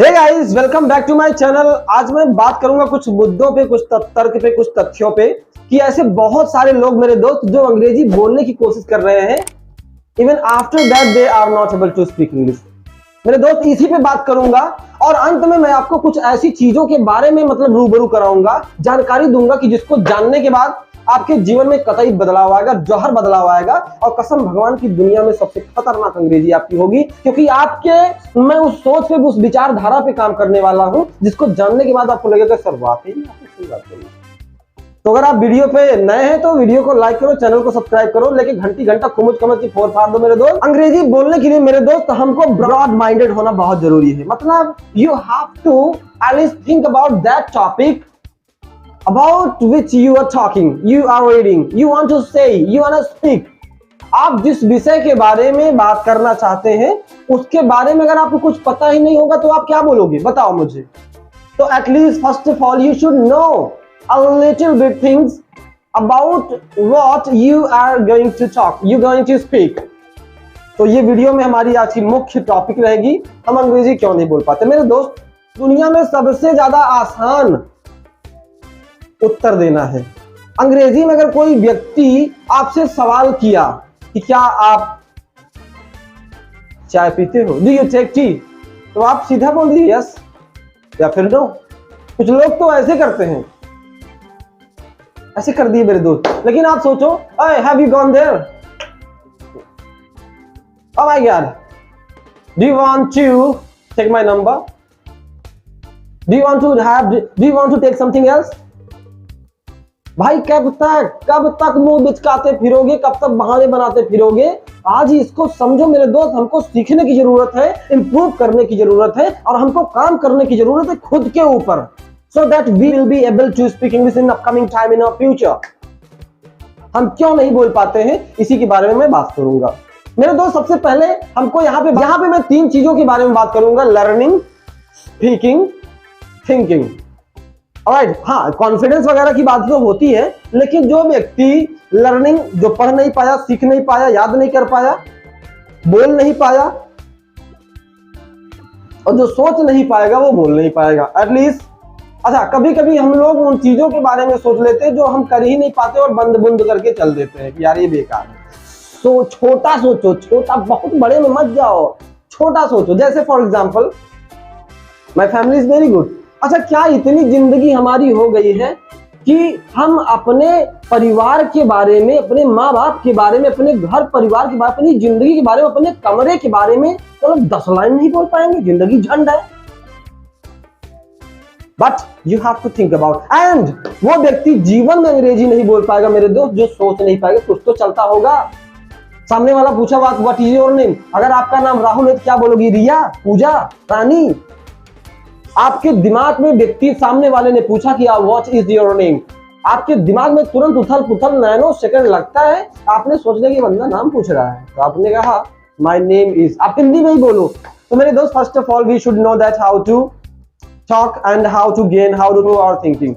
Hey guys, welcome back to my channel. आज मैं बात करूंगा कुछ मुद्दों पे, कुछ तर्क पे, कुछ तथ्यों पे कि ऐसे बहुत सारे लोग मेरे दोस्त जो अंग्रेजी बोलने की कोशिश कर रहे हैं, even after that they are not able to speak English. मेरे दोस्त इसी पे बात करूंगा और अंत में मैं आपको कुछ ऐसी चीजों के बारे में रूबरू कराऊंगा, जानकारी दूंगा कि जिसको जानने के बाद आपके जीवन में कतई बदलाव आएगा, जौहर बदलाव आएगा। और कसम भगवान की दुनिया में सबसे खतरनाक अंग्रेजी आपकी होगी, क्योंकि आपके मैं उस सोच पे, उस विचारधारा पे काम करने वाला हूं जिसको जानने के बाद आपको लगेगा सर वाकई में आपने सही बात कही। तो अगर आप वीडियो पे नए हैं तो वीडियो को लाइक करो, चैनल को सब्सक्राइब करो, लेकिन घंटा खुमुच कमच की फोड़ फाड़ दो मेरे दोस्त। अंग्रेजी बोलने के लिए मेरे दोस्त हमको ब्रॉड माइंडेड होना बहुत जरूरी है। मतलब you have to at least think about that topic about which you are talking, you are reading, you want to say, you want to speak। आप जिस विषय के बारे में बात करना चाहते हैं उसके बारे में अगर आपको कुछ पता ही नहीं होगा तो आप क्या बोलोगे, बताओ मुझे। तो at least first of all you should know a little bit things about what you are going to talk, you going to speak। तो ये वीडियो में हमारी आज की मुख्य टॉपिक रहेगी, हम अंग्रेजी क्यों नहीं बोल पाते। मेरे दोस्त, दुनिया में सबसे ज्यादा आसान उत्तर देना है। अंग्रेजी में अगर कोई व्यक्ति आपसे सवाल किया कि क्या आप चाय पीते हो, डू यू टेक टी, तो आप सीधा बोल दिए यस या फिर नो। कुछ लोग तो ऐसे करते हैं, ऐसे कर दिए मेरे दोस्त। लेकिन आप सोचो, have you gone there, oh my god, do you want to take my number, do you want to take something else. भाई कब तक मुंह बिचकाते फिरोगे, कब तक बहाने बनाते फिरोगे। आज ही इसको समझो मेरे दोस्त, हमको सीखने की जरूरत है, इंप्रूव करने की जरूरत है और हमको काम करने की जरूरत है खुद के ऊपर, so that we will be able to speak English in upcoming time in our future। हम क्यों नहीं बोल पाते हैं, इसी के बारे में मैं बात करूंगा मेरे दोस्त। सबसे पहले हमको यहाँ पे मैं 3 चीजों के बारे में बात करूंगा, लर्निंग, स्पीकिंग, थिंकिंग। ऑलराइट, हाँ, कॉन्फिडेंस वगैरह की बात तो होती है, लेकिन जो व्यक्ति लर्निंग, जो पढ़ नहीं पाया, सीख नहीं पाया, याद नहीं कर पाया, बोल नहीं पाया, और जो सोच नहीं पाएगा वो बोल नहीं पाएगा एटलीस्ट। अच्छा, कभी कभी हम लोग उन चीजों के बारे में सोच लेते हैं जो हम कर ही नहीं पाते और बंद करके चल देते हैं कि यार ये बेकार है। तो छोटा सोचो, छोटा, बहुत बड़े में मत जाओ, छोटा सोचो। जैसे for example, my family is very good. अच्छा, क्या इतनी जिंदगी हमारी हो गई है कि हम अपने परिवार के बारे में, अपने माँ बाप के बारे में, अपने घर परिवार के बारे में, अपनी जिंदगी के बारे में, अपने कमरे के बारे में मतलब 10 लाइन नहीं बोल पाएंगे। जिंदगी झंड है। But you have to think about, and वो व्यक्ति जीवन में अंग्रेजी नहीं बोल पाएगा मेरे दोस्त जो सोच नहीं पाएगा। कुछ तो चलता होगा। सामने वाला पूछा बात, व्हाट इज योर नेम, अगर आपका नाम राहुल है तो क्या बोलोगी, रिया, पूजा, रानी। आपके दिमाग में व्यक्ति, सामने वाले ने पूछा कि व्हाट इज योर नेम, आपके दिमाग में तुरंत उथल पुथल नैनो सेकंड लगता है। आपने सोचने की बंदा नाम पूछ रहा है तो आपने कहा माय नेम इज, आप हिंदी में ही बोलो। तो मेरे दोस्त, first of all we should know that how to talk and how to gain, how to do our thinking.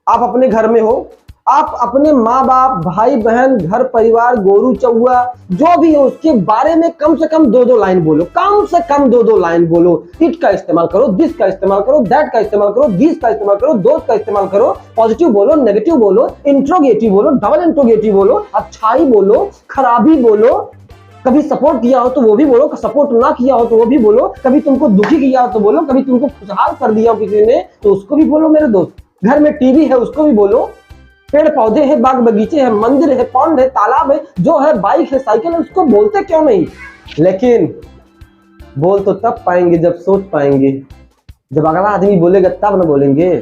आप अपने घर में हो, आप अपने माँ बाप, भाई बहन, घर परिवार, गोरू चौआ जो भी हो उसके बारे में कम से कम 2-2 लाइन बोलो, कम से कम 2-2 लाइन बोलो। इट का इस्तेमाल करो, दिस का इस्तेमाल करो, दैट का इस्तेमाल करो, दिस का इस्तेमाल करो, दोज का इस्तेमाल करो। पॉजिटिव बोलो, नेगेटिव बोलो, इंट्रोगेटिव बोलो, डबल इंट्रोगेटिव बोलो, अच्छाई बोलो, खराबी बोलो। कभी सपोर्ट किया हो तो वो भी बोलो, सपोर्ट ना किया हो तो वो भी बोलो, कभी तुमको दुखी किया हो तो बोलो, कभी तुमको खुशहाल कर दिया हो किसी ने तो उसको भी बोलो मेरे दोस्त। घर में टीवी है उसको भी बोलो, पेड़ पौधे हैं, बाग बगीचे हैं, मंदिर है, पौंड है, तालाब है, जो है, बाइक है, साइकिल है, उसको बोलते क्यों नहीं। लेकिन बोल तो तब पाएंगे जब सोच पाएंगे, जब अगला आदमी बोलेगा तब ना बोलेंगे।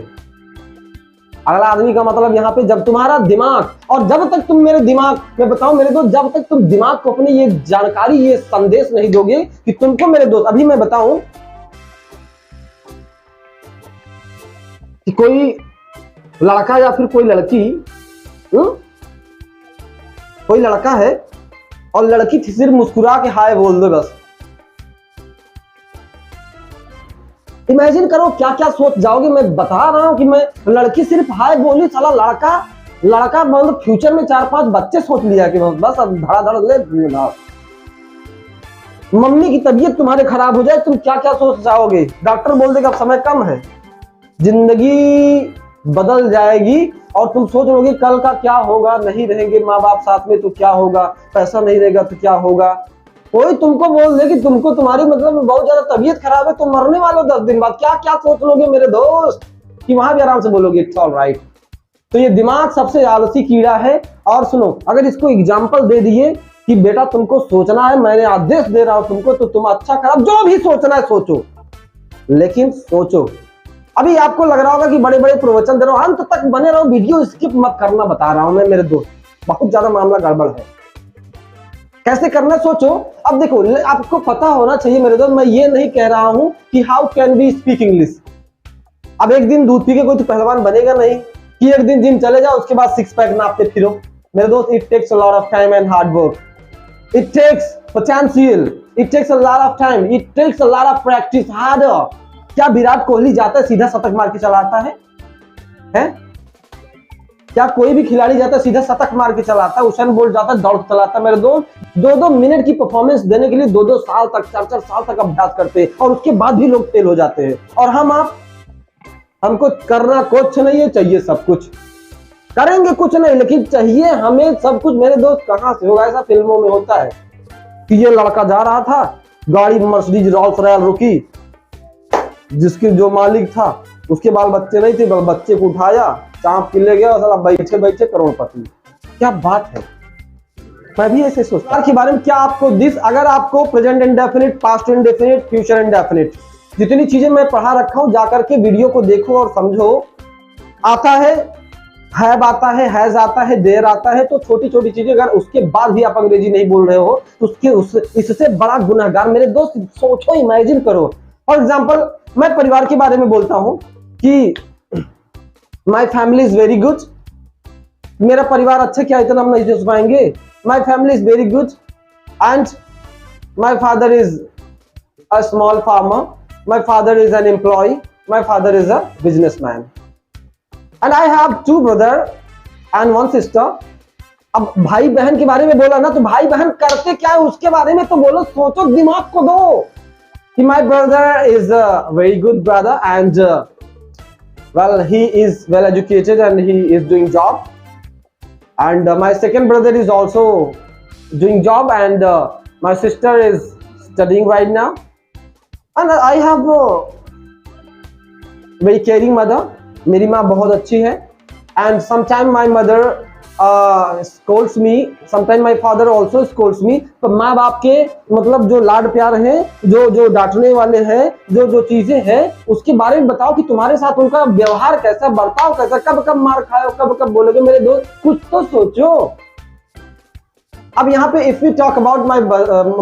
अगला आदमी का मतलब यहाँ पे जब तुम्हारा दिमाग, और जब तक तुम मेरे दिमाग में बताओ मेरे दोस्त, जब तक तुम दिमाग को अपनी ये जानकारी, ये संदेश नहीं दोगे कि तुमको मेरे दोस्त, अभी मैं बताऊं कि कोई लड़का या फिर कोई लड़की, कोई लड़का है और लड़की सिर्फ मुस्कुरा के हाय बोल दो बस। इमेजिन करो क्या क्या सोच जाओगे। मैं बता रहा हूं कि मैं, लड़की सिर्फ हाय बोली, साला लड़का मतलब फ्यूचर में 4-5 बच्चे सोच लिया कि बस अब धड़ाधड़ ले। मम्मी की तबीयत तुम्हारे खराब हो जाए, तुम क्या क्या सोच जाओगे? डॉक्टर बोल देगा अब समय कम है, जिंदगी बदल जाएगी और तुम सोच लोगे कल का क्या होगा, नहीं रहेंगे माँ बाप साथ में तो क्या होगा, पैसा नहीं रहेगा तो क्या होगा। कोई तुमको बोल दे कि तुमको तुम्हारी मतलब बहुत ज्यादा तबीयत खराब है, तुम मरने वाले हो 10 दिन बाद, क्या क्या सोच लोगे मेरे दोस्त? कि वहां भी आराम से बोलोगे इट्स ऑल राइट। तो ये दिमाग सबसे आलसी कीड़ा है। और सुनो, अगर इसको एग्जाम्पल दे दिए कि बेटा तुमको सोचना है, मैंने आदेश दे रहा हूं तुमको, तो तुम अच्छा खराब जो भी सोचना है सोचो, लेकिन सोचो। अभी आपको लग रहा होगा कि बड़े बड़े प्रवचन दे रहा हूं, अंत तक बने रहो, वीडियो स्किप मत करना, बता रहा हूं मैं मेरे दोस्त, बहुत ज्यादा मामला गड़बड़ है। कैसे करना सोचो। अब देखो, आपको पता होना चाहिए मेरे दोस्त, मैं ये नहीं कह रहा हूं कि how can we speak English. अब एक दिन दूध पी के कोई तो पहलवान बनेगा नहीं कि एक दिन जिम चले जाओ उसके बाद सिक्स पैक नापते फिरो। मेरे दोस्त, it takes a lot of time and hard work, it takes potential, it takes a lot of time, it takes a lot of practice harder. क्या विराट कोहली जाता है सीधा शतक मार के चलाता है? क्या कोई भी खिलाड़ी जाता है सीधा शतक मार के चलाता है? उसेन बोल्ट जाता है दौड़ चलाता है? मेरे दोस्त, 2-2 मिनट की परफॉर्मेंस देने के लिए 2-2 साल तक, 4-4 साल तक अभ्यास करते हैं और उसके बाद भी लोग फेल हो जाते हैं। और हमको करना कुछ नहीं है, चाहिए सब कुछ। करेंगे कुछ नहीं, लेकिन चाहिए हमें सब कुछ। मेरे दोस्त, कहां से होगा? ऐसा फिल्मों में होता है कि ये लड़का जा रहा था, गाड़ी मर्सिडीज रोल्स रॉयल रुकी, जिसके जो मालिक था उसके बाल बच्चे नहीं थे, बच्चे को उठाया, चाँप के ले गया, साला बैठे बैठे करोड़पति। क्या बात है। मैं भी ऐसे सोचता के बारे में। क्या आपको अगर आपको present indefinite, past indefinite, future indefinite, जितनी चीजें मैं पढ़ा रखा हूं, जाकर के वीडियो को देखो और समझो। आता है, हैव आता है, हैज आता है, देयर आता है, तो छोटी छोटी चीजें अगर उसके बाद भी आप अंग्रेजी नहीं बोल रहे हो तो इससे बड़ा गुनहगार। मेरे दोस्त सोचो, इमेजिन करो। फॉर एग्जाम्पल, मैं परिवार के बारे में बोलता हूं कि my family is very good. मेरा परिवार अच्छा, क्या इतना हम नहीं सोच पाएंगे? My family is very good and my father is a small farmer, my father is an employ, my father is a businessman and I have 2 brother and 1 sister. अब भाई बहन के बारे में बोला ना, तो भाई बहन करते क्या है उसके बारे में तो बोलो, सोचो, दिमाग को दो कि my brother is a very good brother and well, he is well educated and he is doing job, and my second brother is also doing job and my sister is studying right now, and I have a very caring mother. मेरी माँ बहुत अच्छी है and sometimes my mother scolds me, sometimes my father also scolds me। तो माँ बाप के मतलब जो लाड प्यार है, जो डांटने वाले हैं, जो चीजें हैं, उसके बारे में बताओ कि तुम्हारे साथ उनका व्यवहार कैसा, बर्ताव कैसा, कब कब मार खाए, कब कब बोलोगे? मेरे दोस्त, कुछ तो सोचो। अब यहाँ पे if we talk about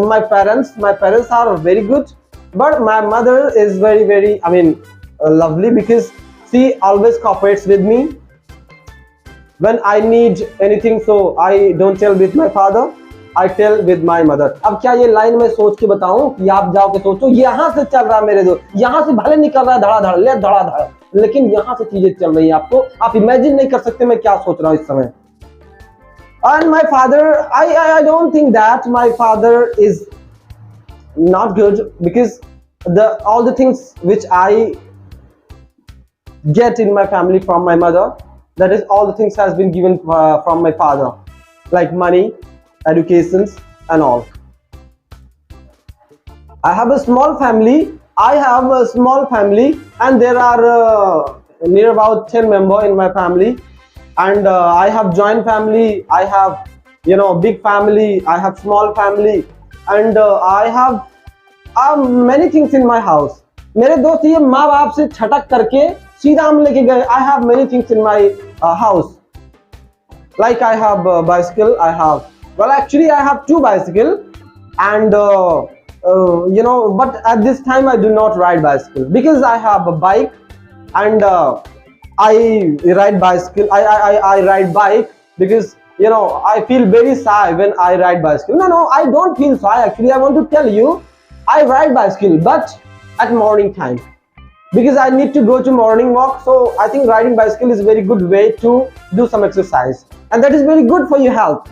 my parents are very good, but my mother is very lovely because she always cooperates with me when I need anything, so I don't tell with my father, I tell with my mother। अब क्या ये line में सोच के बताऊं कि आप जाओ के सोचो? यहां से चल रहा है मेरे दोस्त, यहां से भले निकल रहा है धड़ाधड़, ले धड़ाधड़, लेकिन यहां से चीजें चल रही है। आपको आप इमेजिन नहीं कर सकते मैं क्या सोच रहा हूं इस समय। And my father, I don't think that my father is not good because all the things which I get in my family from my mother, that is all the things has been given from my father, like money, educations and all. I have a small family and there are near about 10 members in my family, and I have joint family, I have big family, I have small family, and I have many things in my house। मेरे दोस्त, ये माँ बाप से छटक करके सीधा हम लेके गए। I have many things in my house, like I have a bicycle, actually I have 2 bicycles, and but at this time I do not ride bicycle because I have a bike, and I ride bicycle, I ride bike because I feel very shy when I ride bicycle. No, I don't feel shy, actually I want to tell you, I ride bicycle but at morning time because I need to go to morning walk, so I think riding bicycle is a very good way to do some exercise and that is very good for your health।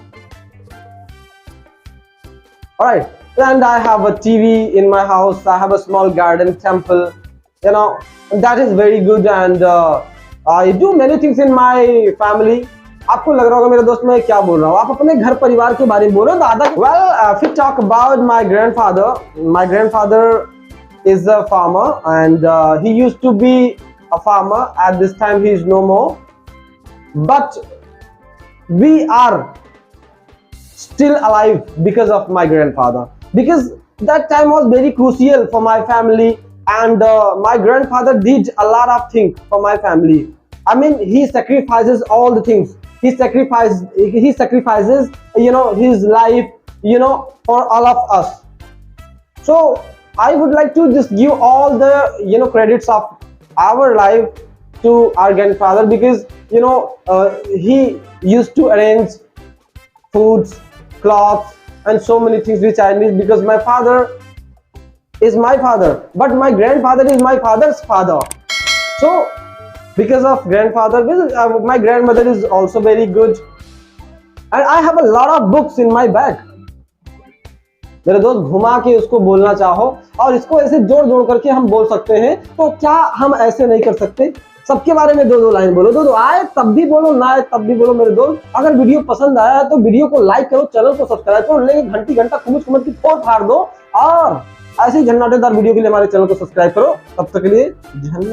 Alright, And I have a TV in my house. I have a small garden temple. You know, that is very good. And I do many things in my family. आपको लग रहा होगा मेरे दोस्त मैं क्या बोल रहा हूँ, आप अपने घर परिवार के बारे में बोल रहे हो दादा। Well, if we talk about my grandfather is a farmer and he used to be a farmer. At this time he is no more, but we are still alive because of my grandfather, because that time was very crucial for my family. And my grandfather did a lot of things for my family. I mean, he sacrifices all the things. He sacrifices, you know, his life, you know, for all of us. So I would like to just give all the, you know, credits of our life to our grandfather, because you know he used to arrange foods, clothes, and so many things which I need, because my father is my father, but my grandfather is my father's father. So because of grandfather, my grandmother is also very good, and I have a lot of books in my bag. मेरे दोस्त घुमा के उसको बोलना चाहो और इसको ऐसे जोड़ जोड़ करके हम बोल सकते हैं, तो क्या हम ऐसे नहीं कर सकते? सबके बारे में दो दो लाइन बोलो, दो दो आए तब भी बोलो, ना आए तब भी बोलो। मेरे दोस्त, अगर वीडियो पसंद आया है तो वीडियो को लाइक करो, चैनल को सब्सक्राइब करो, लेकिन घंटी घंटा खुमच खुमच की फोड़ फाड़ दो, और ऐसे ही झन्नाटेदार वीडियो के लिए हमारे चैनल को सब्सक्राइब करो। तब तक के लिए धन्यवाद।